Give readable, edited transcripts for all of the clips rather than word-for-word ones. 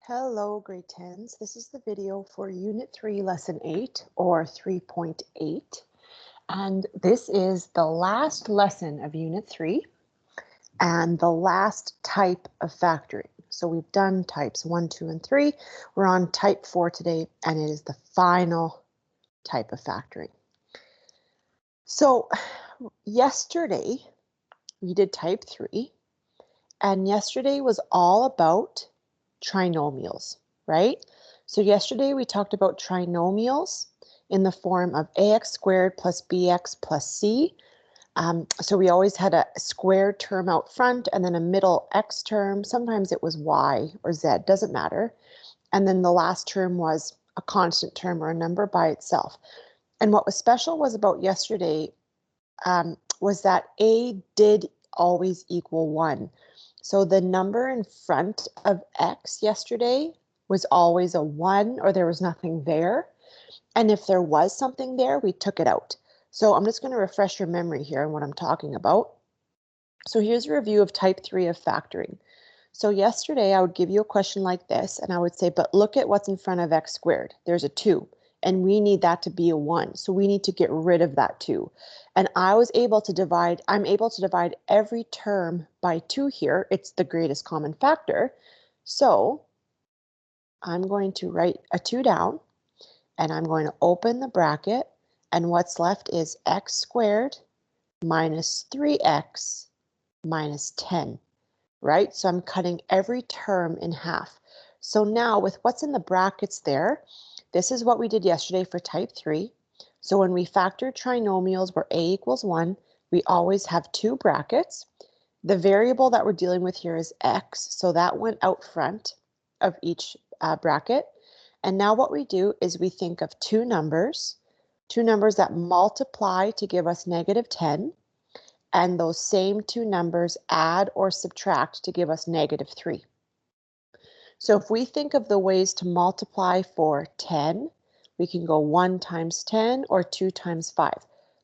Hello, grade 10s. This is the video for Unit 3, Lesson 8, or 3.8. And this is the last lesson of Unit 3 and the last type of factoring. So we've done types 1, 2, and 3. We're on type 4 today, and it is the final type of factoring. So yesterday we did type 3, and yesterday was all about trinomials, right? So yesterday we talked about trinomials in the form of ax squared plus bx plus c. So we always had a squared term out front and then a middle x term. Sometimes it was y or z, doesn't matter. And then the last term was a constant term or a number by itself. And what was special was about yesterday was that a did always equal 1. So the number in front of x yesterday was always a 1 or there was nothing there. And if there was something there, we took it out. So I'm just going to refresh your memory here on what I'm talking about. So here's a review of type 3 of factoring. So yesterday I would give you a question like this and I would say, but look at what's in front of x squared. There's a 2 and we need that to be a 1. So we need to get rid of that 2. And I'm able to divide every term by 2 here. It's the greatest common factor. So I'm going to write a 2 down and I'm going to open the bracket and what's left is x squared minus 3x minus 10. Right? So I'm cutting every term in half. So now with what's in the brackets there, this is what we did yesterday for type 3. So when we factor trinomials where a equals 1, we always have 2 brackets. The variable that we're dealing with here is x, so that went out front of each bracket. And now what we do is we think of two numbers that multiply to give us negative 10, and those same two numbers add or subtract to give us negative 3. So if we think of the ways to multiply for 10, we can go 1 times 10 or 2 times 5.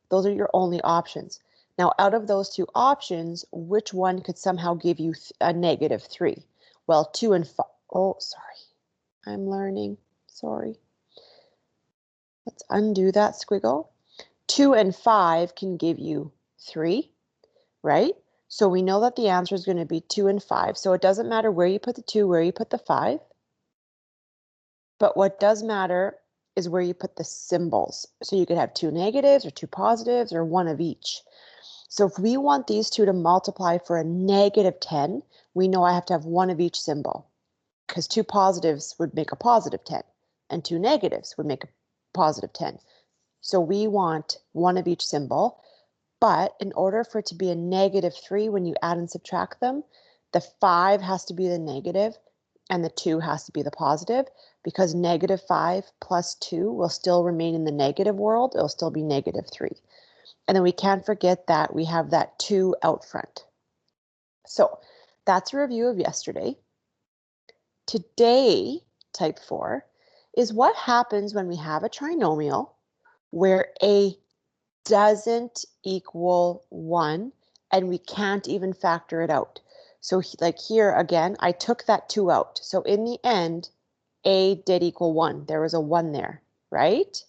Those are your only options. Now, out of those two options, which one could somehow give you a negative 3? Well, 2 and 5. Oh, sorry. I'm learning. Sorry. Let's undo that squiggle. 2 and 5 can give you 3. Right? So we know that the answer is going to be 2 and 5. So it doesn't matter where you put the 2, where you put the 5. But what does matter is where you put the symbols. So you could have 2 negatives or 2 positives or 1 of each. So if we want these two to multiply for a negative 10, we know I have to have 1 of each symbol because 2 positives would make a positive 10 and 2 negatives would make a positive 10. So we want 1 of each symbol. But in order for it to be a negative 3 when you add and subtract them, the 5 has to be the negative and the 2 has to be the positive because negative 5 plus 2 will still remain in the negative world. It'll still be negative 3. And then we can't forget that we have that 2 out front. So that's a review of yesterday. Today, type 4, is what happens when we have a trinomial where a doesn't equal 1 and we can't even factor it out. So like here again, I took that 2 out. So in the end, a did equal 1. There was a 1 there, right?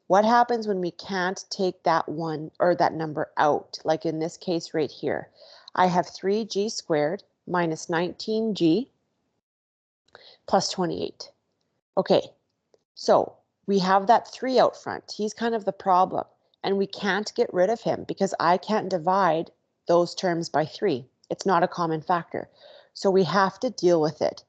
What happens when we can't take that 1 or that number out? Like in this case right here, I have 3g squared minus 19g plus 28. Okay, so we have that 3 out front. He's kind of the problem. And we can't get rid of him because I can't divide those terms by 3. It's not a common factor. So we have to deal with it.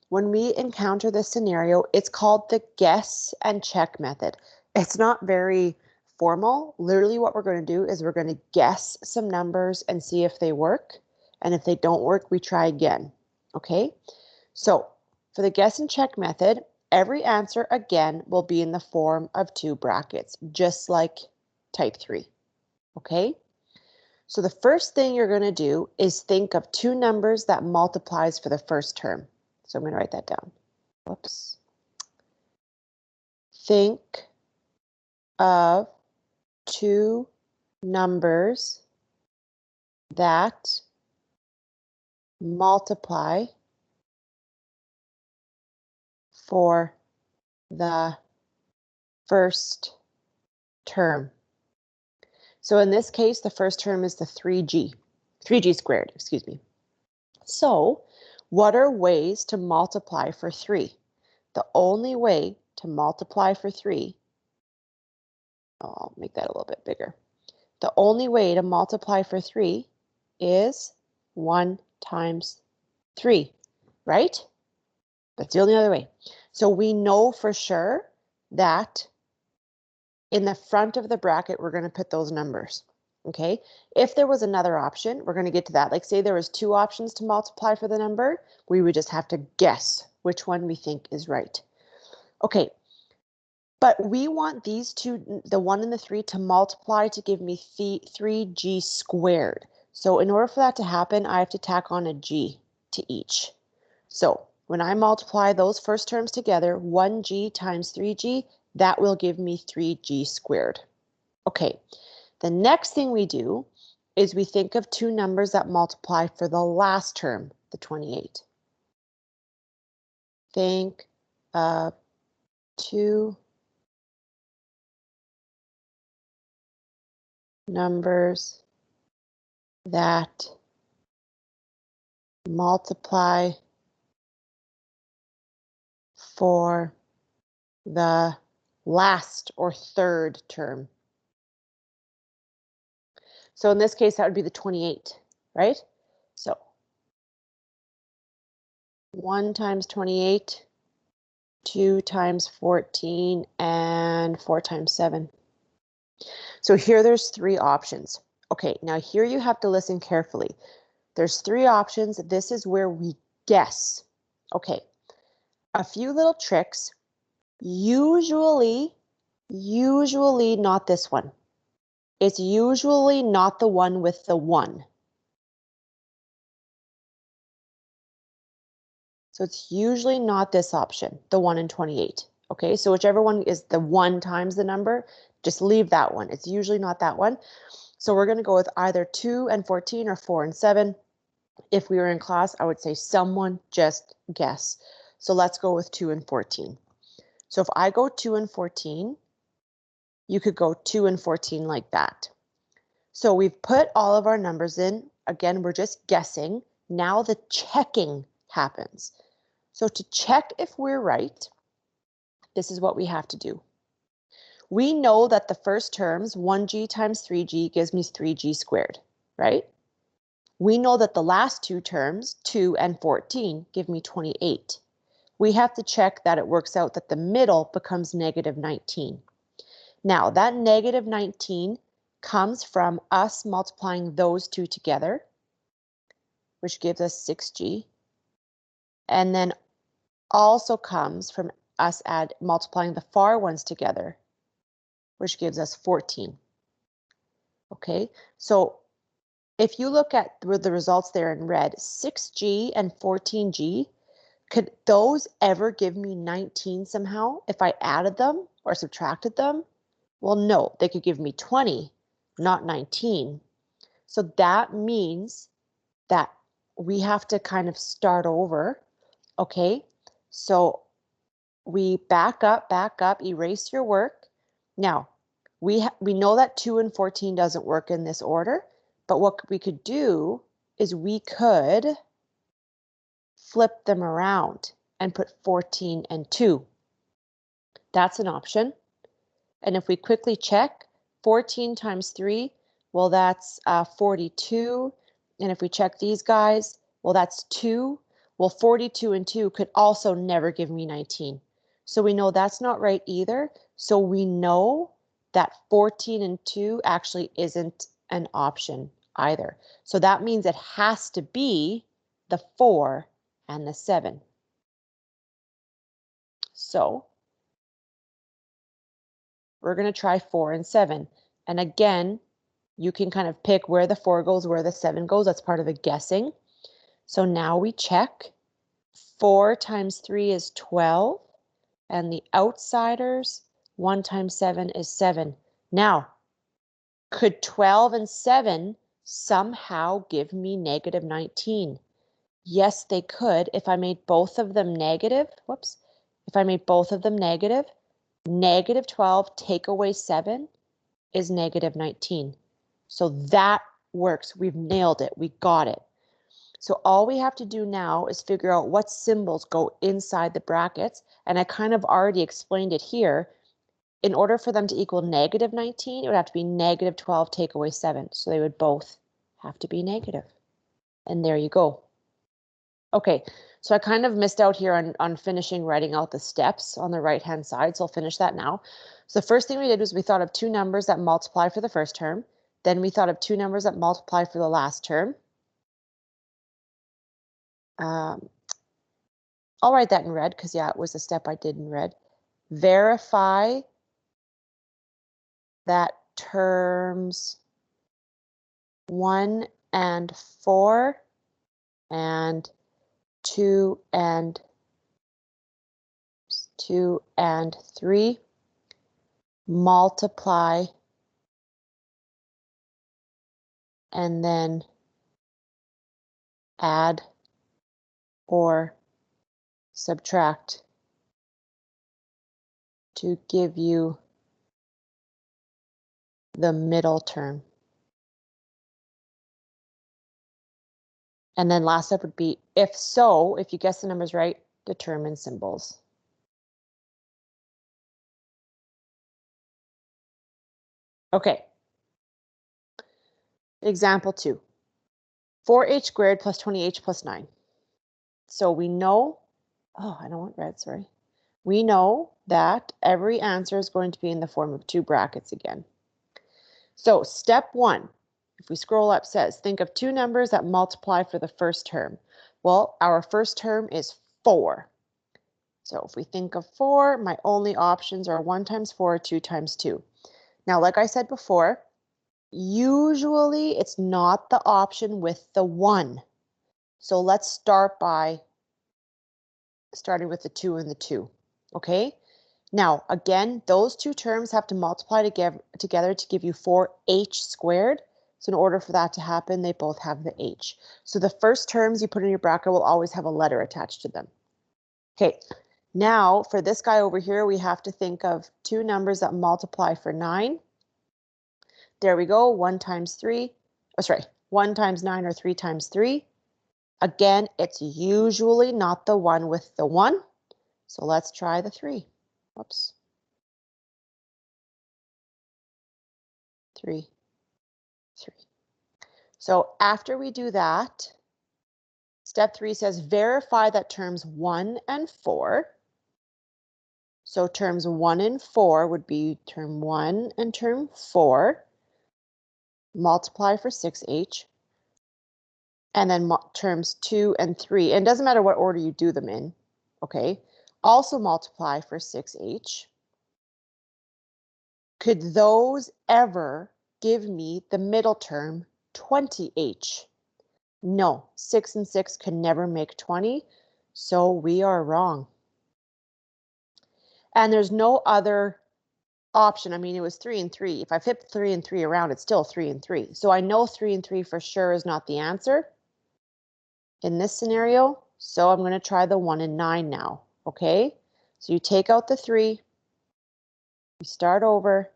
When we encounter this scenario, it's called the guess and check method. It's not very formal. Literally what we're going to do is we're going to guess some numbers and see if they work. And if they don't work, we try again. Okay? So for the guess and check method, every answer again will be in the form of 2 brackets, just like type 3. Okay? So the first thing you're going to do is think of 2 numbers that multiplies for the first term. So I'm going to write that down. Whoops. Think of 2 numbers that multiply for the first term. So in this case, the first term is the 3g squared, excuse me. So what are ways to multiply for 3? The only way to multiply for 3, I'll make that a little bit bigger. The only way to multiply for 3 is 1 times 3, right? That's the only other way. So we know for sure that in the front of the bracket, we're going to put those numbers. Okay, if there was another option, we're going to get to that. Like say there was 2 options to multiply for the number, we would just have to guess which one we think is right. Okay, but we want these two, the 1 and the 3, to multiply to give me 3g squared. So in order for that to happen, I have to tack on a g to each. So when I multiply those first terms together, 1g times 3g, that will give me 3g squared. Okay. The next thing we do is we think of 2 numbers that multiply for the last term, the 28. Think of 2 numbers that multiply for the last or third term. So in this case, that would be the 28, right? So 1 times 28, 2 times 14, and 4 times 7. So here there's 3 options. Okay, now here you have to listen carefully. There's 3 options. This is where we guess. Okay, a few little tricks. Usually not this one. It's usually not the one with the 1. So it's usually not this option, the 1 and 28. Okay, so whichever one is the 1 times the number, just leave that one. It's usually not that one. So we're going to go with either 2 and 14 or 4 and 7. If we were in class, I would say someone just guess. So let's go with 2 and 14. So if I go 2 and 14, you could go 2 and 14 like that. So we've put all of our numbers in. Again, we're just guessing. Now the checking happens. So to check if we're right, this is what we have to do. We know that the first terms, 1g times 3g gives me 3g squared, right? We know that the last 2 terms, 2 and 14, give me 28. We have to check that it works out that the middle becomes negative 19. Now, that negative 19 comes from us multiplying those 2 together, which gives us 6g, and then also comes from us multiplying the far ones together, which gives us 14. Okay, so if you look at the results there in red, 6g and 14g, could those ever give me 19 somehow if I added them or subtracted them? Well, no, they could give me 20, not 19. So that means that we have to kind of start over, okay? So we back up, erase your work. Now, we know that 2 and 14 doesn't work in this order, but what we could do is we could flip them around and put 14 and 2. That's an option. And if we quickly check, 14 times 3, well, that's 42. And if we check these guys, well, that's 2. Well, 42 and 2 could also never give me 19. So we know that's not right either. So we know that 14 and 2 actually isn't an option either. So that means it has to be the 4 and the 7. So we're going to try 4 and 7. And again, you can kind of pick where the 4 goes, where the 7 goes. That's part of the guessing. So now we check. 4 times 3 is 12. And the outsiders, 1 times 7 is 7. Now, could 12 and 7 somehow give me negative 19? Yes, they could if I made both of them negative. Whoops. if I made both of them negative, negative 12 take away 7 is negative 19. So that works. We've nailed it. We got it. So all we have to do now is figure out what symbols go inside the brackets. And I kind of already explained it here. In order for them to equal negative 19, it would have to be negative 12 take away 7. So they would both have to be negative. And there you go. Okay, so I kind of missed out here on finishing writing out the steps on the right-hand side, so I'll finish that now. So the first thing we did was we thought of two numbers that multiply for the first term. Then we thought of two numbers that multiply for the last term. I'll write that in red because, yeah, it was a step I did in red. Verify that terms 1 and 4 and 2 and 3 multiply and then add or subtract to give you the middle term. And then last step would be, if so, if you guess the numbers right, determine symbols. Okay. Example 2. 4h squared plus 20h plus 9. So we know, oh, I don't want red, sorry. We know that every answer is going to be in the form of two brackets again. So step 1, if we scroll up, says, think of two numbers that multiply for the first term. Well, our first term is 4. So if we think of 4, my only options are 1 times 4, 2 times 2. Now, like I said before, usually it's not the option with the 1. So let's start by starting with the 2 and the 2. Okay? Now, again, those two terms have to multiply together to give you 4h squared. So in order for that to happen, they both have the h. So the first terms you put in your bracket will always have a letter attached to them. Okay, now for this guy over here, we have to think of two numbers that multiply for 9. There we go, 1 times 3. Oh, sorry, 1 times 9 or 3 times 3. Again, it's usually not the one with the 1. So let's try the 3. Whoops. 3, 3. So after we do that, step 3 says verify that terms 1 and 4. So terms 1 and 4 would be term 1 and term 4. Multiply for 6h. And then terms 2 and 3. And it doesn't matter what order you do them in. Okay. Also multiply for 6h. Could those ever give me the middle term 20h? No, 6 and 6 can never make 20, so we are wrong. And there's no other option. I mean, it was 3 and 3. If I flip 3 and 3 around, it's still 3 and 3. So I know 3 and 3 for sure is not the answer in this scenario. So I'm going to try the 1 and 9 now. Okay, so you take out the 3, you start over,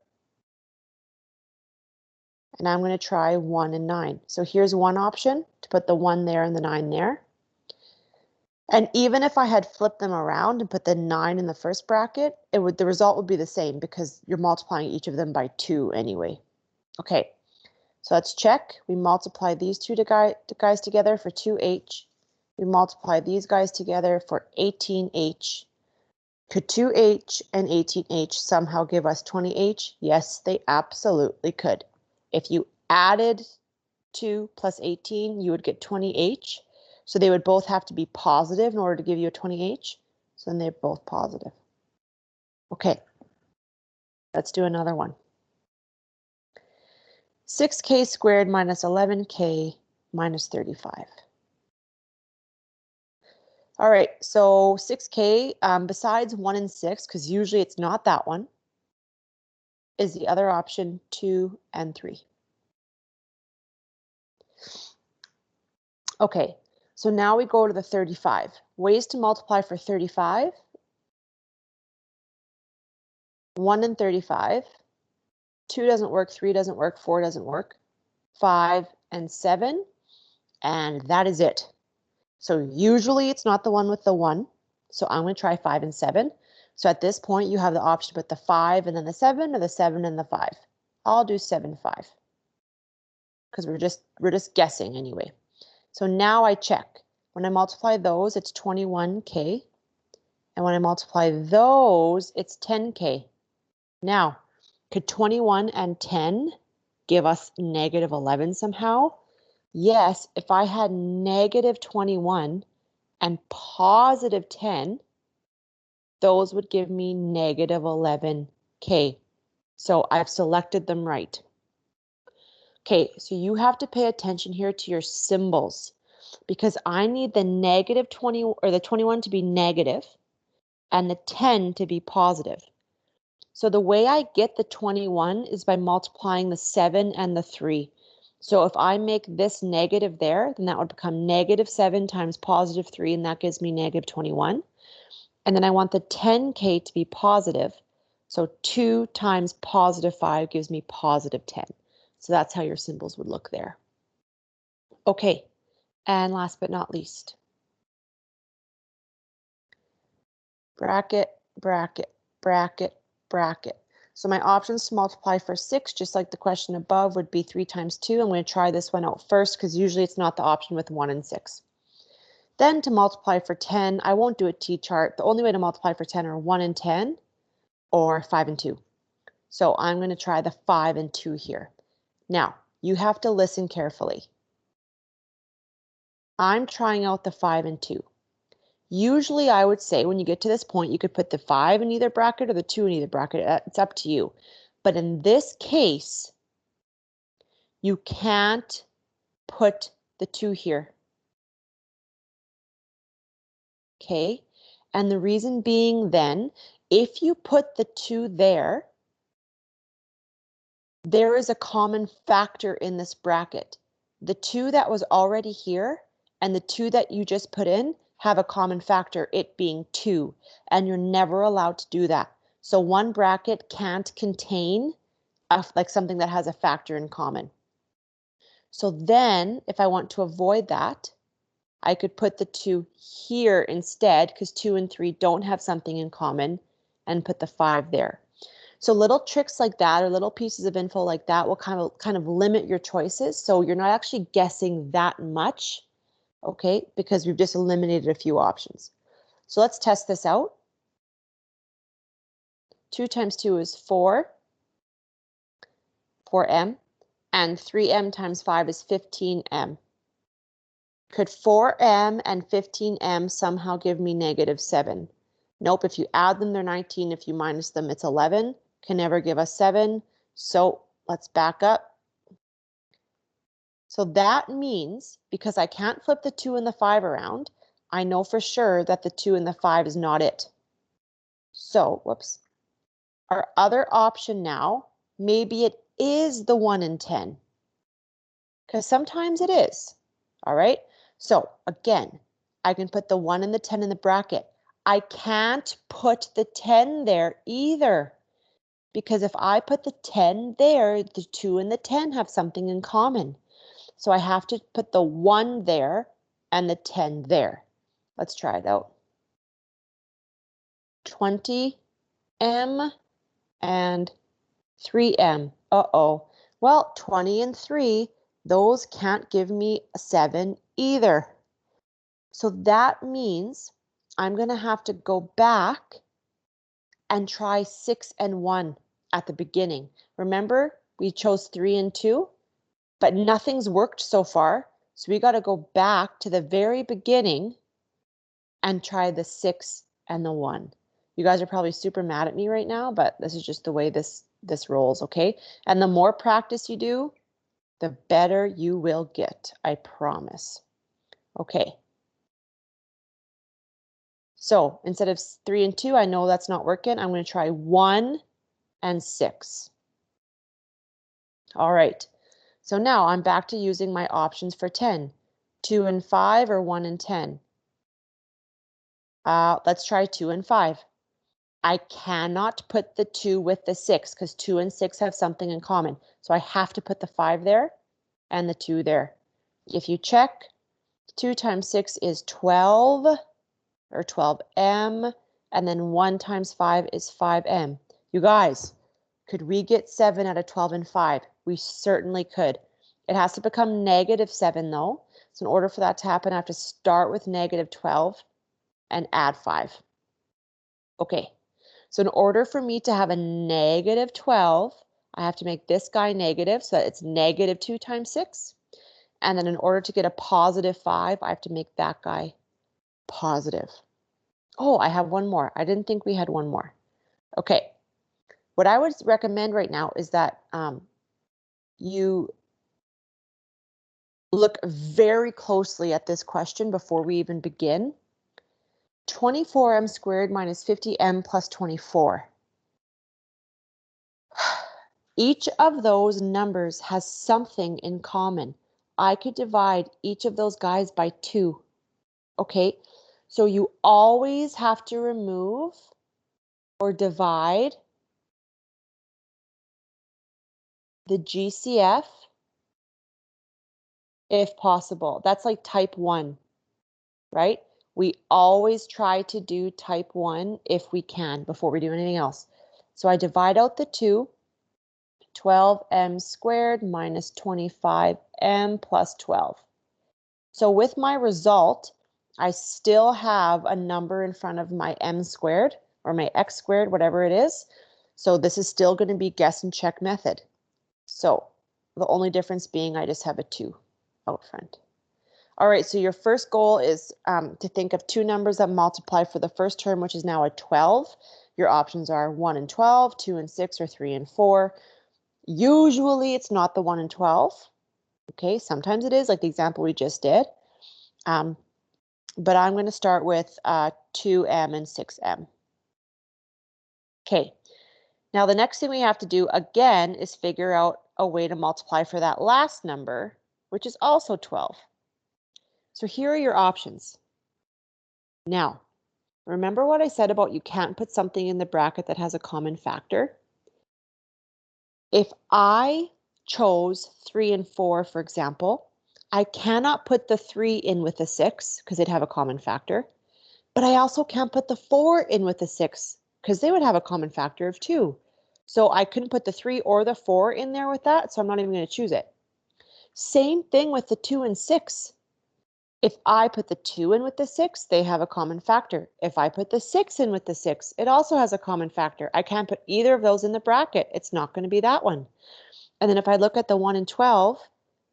and I'm going to try 1 and 9. So here's one option to put the 1 there and the 9 there. And even if I had flipped them around and put the 9 in the first bracket, the result would be the same because you're multiplying each of them by 2 anyway. Okay, so let's check. We multiply these two guys together for 2h. We multiply these guys together for 18h. Could 2h and 18h somehow give us 20h? Yes, they absolutely could. If you added 2 plus 18, you would get 20h. So they would both have to be positive in order to give you a 20h. So then they're both positive. Okay, let's do another one. 6k squared minus 11k minus 35. All right, so 6k, besides 1 and 6, because usually it's not that one, is the other option 2 and 3. Okay, so now we go to the 35. Ways to multiply for 35. 1 and 35. 2 doesn't work, 3 doesn't work, 4 doesn't work. 5 and 7, and that is it. So usually it's not the one with the 1. So I'm going to try 5 and 7. So at this point, you have the option to put the 5 and then the 7, or the 7 and the 5. I'll do 7, 5. Because we're just guessing anyway. So now I check. When I multiply those, it's 21K. And when I multiply those, it's 10K. Now, could 21 and 10 give us negative 11 somehow? Yes, if I had negative 21 and positive 10, those would give me negative 11K. So I've selected them right. Okay, so you have to pay attention here to your symbols because I need the negative 20 or the 21 to be negative and the 10 to be positive. So the way I get the 21 is by multiplying the 7 and the 3. So if I make this negative there, then that would become negative 7 times positive 3, and that gives me negative 21. And then I want the 10K to be positive. So 2 times positive 5 gives me positive 10. So that's how your symbols would look there. Okay, and last but not least, bracket, bracket, bracket, bracket. So my options to multiply for 6, just like the question above, would be 3 times 2. I'm going to try this one out first because usually it's not the option with 1 and 6. Then to multiply for 10, I won't do a T-chart. The only way to multiply for 10 are 1 and 10 or 5 and 2. So I'm going to try the 5 and 2 here. Now, you have to listen carefully. I'm trying out the 5 and 2. Usually I would say when you get to this point, you could put the 5 in either bracket or the 2 in either bracket. It's up to you. But in this case, you can't put the 2 here. Okay? And the reason being then, if you put the 2 there, there is a common factor in this bracket. The 2 that was already here and the 2 that you just put in have a common factor, it being 2, and you're never allowed to do that. So one bracket can't contain like something that has a factor in common. So then if I want to avoid that, I could put the 2 here instead because 2 and 3 don't have something in common, and put the 5 there. So little tricks like that or little pieces of info like that will kind of limit your choices. So you're not actually guessing that much, okay, because we've just eliminated a few options. So let's test this out. 2 times 2 is 4, 4m, and 3m times 5 is 15m. Could 4m and 15m somehow give me negative 7? Nope, if you add them, they're 19. If you minus them, it's 11. Can never give us 7. So let's back up. So that means, because I can't flip the 2 and the 5 around, I know for sure that the 2 and the 5 is not it. So, whoops. Our other option now, maybe it is the 1 and 10. Because sometimes it is. All right. So again, I can put the 1 and the 10 in the bracket. I can't put the 10 there either. Because if I put the 10 there, the 2 and the 10 have something in common. So I have to put the 1 there and the 10 there. Let's try it out. 20m and 3m. Uh-oh. Well, 20 and 3, those can't give me a 7 either. So that means I'm going to have to go back and try 6 and 1 at the beginning. Remember, we chose 3 and 2? But nothing's worked so far. So we got to go back to the very beginning and try the 6 and the 1. You guys are probably super mad at me right now, but this is just the way this rolls, okay? And the more practice you do, the better you will get, I promise. Okay. So instead of 3 and 2, I know that's not working. I'm going to try 1 and 6. All right. So now I'm back to using my options for 10. 2 and 5 or 1 and 10. Let's try 2 and 5. I cannot put the 2 with the 6 because 2 and 6 have something in common. So I have to put the 5 there and the 2 there. If you check, 2 times 6 is 12 or 12m, and then 1 times 5 is 5m. You guys, could we get 7 out of 12 and 5? We certainly could. It has to become -7 though. So in order for that to happen, I have to start with -12 and add 5. Okay, so in order for me to have a -12, I have to make this guy negative, so that it's -2 times 6. And then in order to get a +5, I have to make that guy positive. Oh, I have one more. I didn't think we had one more. Okay, what I would recommend right now is that you look very closely at this question before we even begin. 24m squared minus 50m plus 24. Each of those numbers has something in common. I could divide each of those guys by 2. Okay, so you always have to remove or divide the GCF if possible. That's like type 1, right? We always try to do type 1 if we can before we do anything else. So I divide out the 2, 12m squared minus 25m plus 12. So with my result, I still have a number in front of my m squared or my x squared, whatever it is. So this is still going to be guess and check method. So the only difference being I just have a 2 out front. All right, so your first goal is to think of 2 numbers that multiply for the first term, which is now a 12. Your options are 1 and 12, 2 and 6, or 3 and 4. Usually it's not the 1 and 12. Okay, sometimes it is, like the example we just did. But I'm going to start with 2m and 6m. Okay, now the next thing we have to do again is figure out a way to multiply for that last number, which is also 12. So here are your options. Now, remember what I said about you can't put something in the bracket that has a common factor? If I chose 3 and 4, for example, I cannot put the 3 in with the 6 because they'd have a common factor, but I also can't put the 4 in with the 6 because they would have a common factor of 2. So I couldn't put the 3 or the 4 in there with that, so I'm not even going to choose it. Same thing with the 2 and 6. If I put the 2 in with the 6, they have a common factor. If I put the 6 in with the 6, it also has a common factor. I can't put either of those in the bracket. It's not going to be that one. And then if I look at the 1 and 12,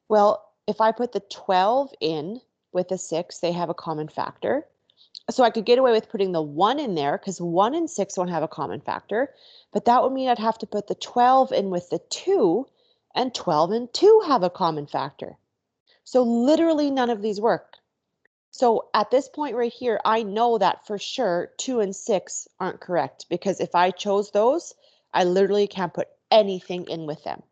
well, if I put the 12 in with the 6, they have a common factor. So I could get away with putting the 1 in there because 1 and 6 won't have a common factor. But that would mean I'd have to put the 12 in with the 2, and 12 and 2 have a common factor. So literally none of these work. So at this point right here, I know that for sure 2 and 6 aren't correct because if I chose those, I literally can't put anything in with them.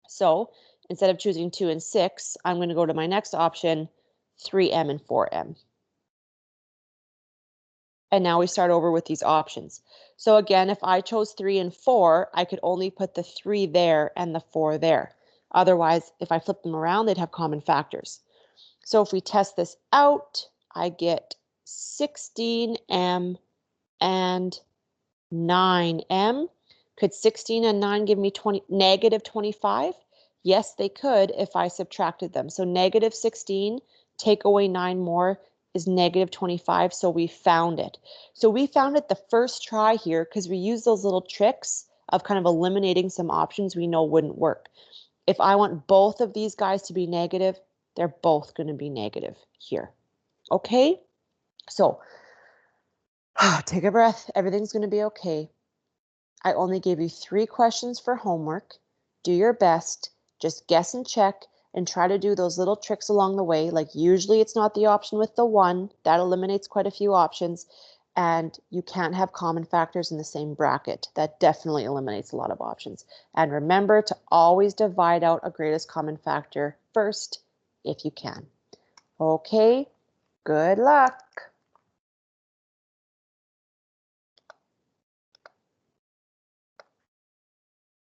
So instead of choosing 2 and 6, I'm going to go to my next option, 3m and 4m. And now we start over with these options. So again, if I chose 3 and 4, I could only put the 3 there and the 4 there. Otherwise, if I flip them around, they'd have common factors. So if we test this out, I get 16m and 9m. Could 16 and 9 give me -25? Yes, they could if I subtracted them. So -16, take away 9 more is -25, so we found it. So we found it the first try here because we used those little tricks of kind of eliminating some options we know wouldn't work. If I want both of these guys to be negative, they're both going to be negative here. Okay? So take a breath. Everything's going to be okay. I only gave you 3 questions for homework. Do your best. Just guess and check and try to do those little tricks along the way. Like usually it's not the option with the 1. That eliminates quite a few options. And you can't have common factors in the same bracket. That definitely eliminates a lot of options. And remember to always divide out a greatest common factor first if you can. Okay, good luck.